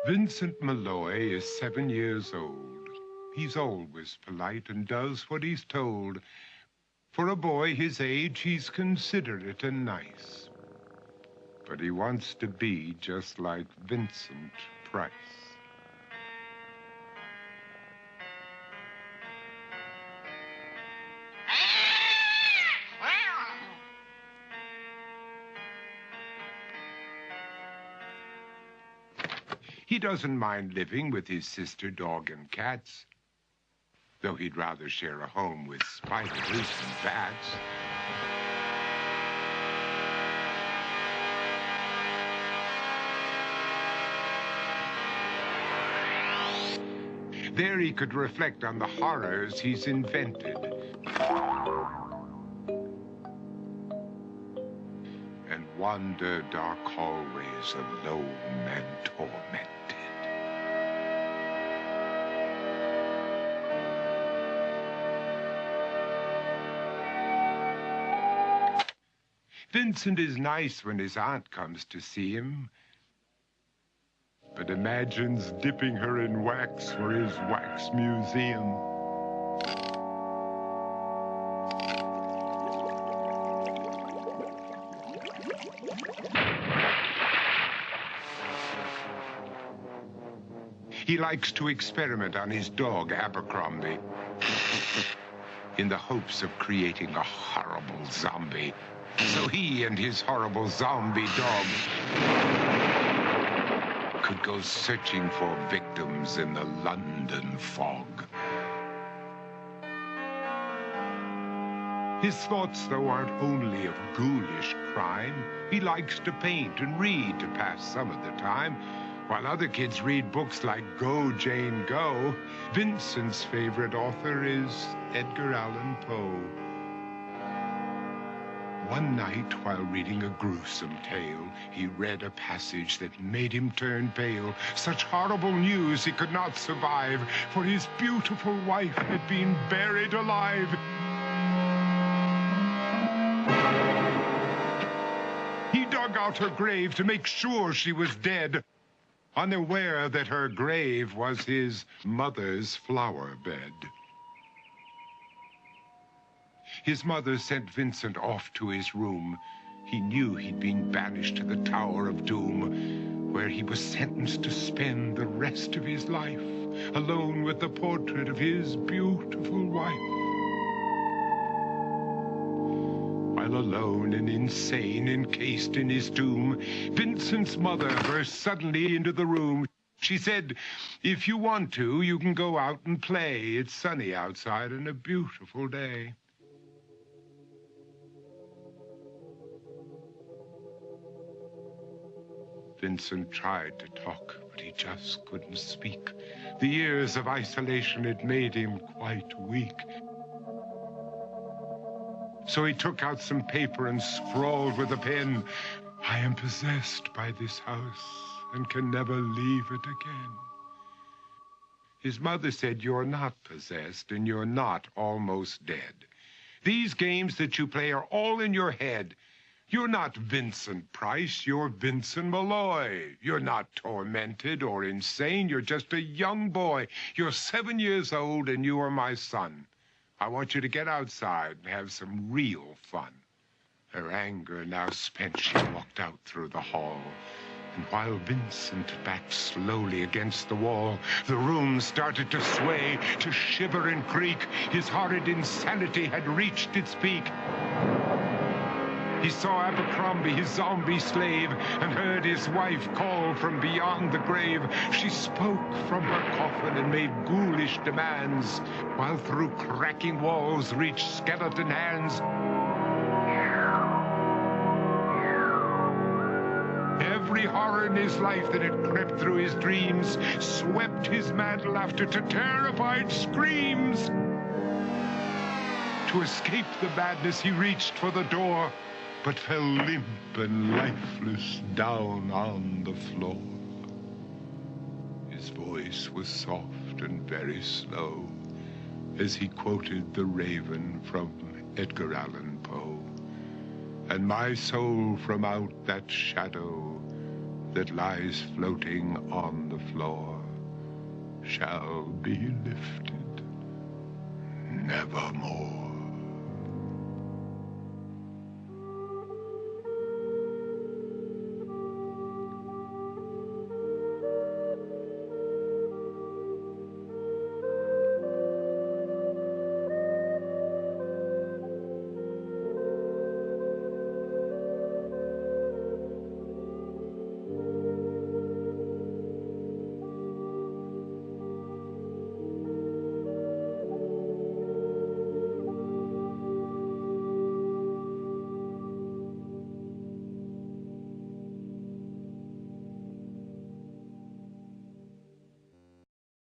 Vincent Malloy is 7 years old. He's always polite and does what he's told. For a boy his age, he's considerate and nice. But he wants to be just like Vincent Price. He doesn't mind living with his sister, dog, and cats, though he'd rather share a home with spiders and bats. There he could reflect on the horrors he's invented. And wander dark hallways alone and tormented. Vincent is nice when his aunt comes to see him, but imagines dipping her in wax for his wax museum. He likes to experiment on his dog, Abercrombie, in the hopes of creating a horrible zombie. So he and his horrible zombie dog could go searching for victims in the London fog. His thoughts, though, aren't only of ghoulish crime. He likes to paint and read to pass some of the time. While other kids read books like Go, Jane, Go, Vincent's favorite author is Edgar Allan Poe. One night, while reading a gruesome tale, he read a passage that made him turn pale. Such horrible news he could not survive, for his beautiful wife had been buried alive. He dug out her grave to make sure she was dead, unaware that her grave was his mother's flower bed. His mother sent Vincent off to his room. He knew he'd been banished to the Tower of Doom, where he was sentenced to spend the rest of his life alone with the portrait of his beautiful wife. While alone and insane, encased in his tomb, Vincent's mother burst suddenly into the room. She said, "If you want to, you can go out and play. It's sunny outside and a beautiful day." Vincent tried to talk, but he just couldn't speak. The years of isolation had made him quite weak. So he took out some paper and scrawled with a pen, "I am possessed by this house and can never leave it again." His mother said, "You're not possessed and you're not almost dead. These games that you play are all in your head. You're not Vincent Price, you're Vincent Malloy. You're not tormented or insane, you're just a young boy. You're 7 years old and you are my son. I want you to get outside and have some real fun." Her anger now spent, she walked out through the hall. And while Vincent backed slowly against the wall, the room started to sway, to shiver and creak. His horrid insanity had reached its peak. He saw Abercrombie, his zombie slave, and heard his wife call from beyond the grave. She spoke from her coffin and made ghoulish demands, while through cracking walls reached skeleton hands. Every horror in his life that had crept through his dreams swept his mad laughter to terrified screams. To escape the madness, he reached for the door, but fell limp and lifeless down on the floor. His voice was soft and very slow as he quoted The Raven from Edgar Allan Poe. And my soul from out that shadow that lies floating on the floor shall be lifted nevermore.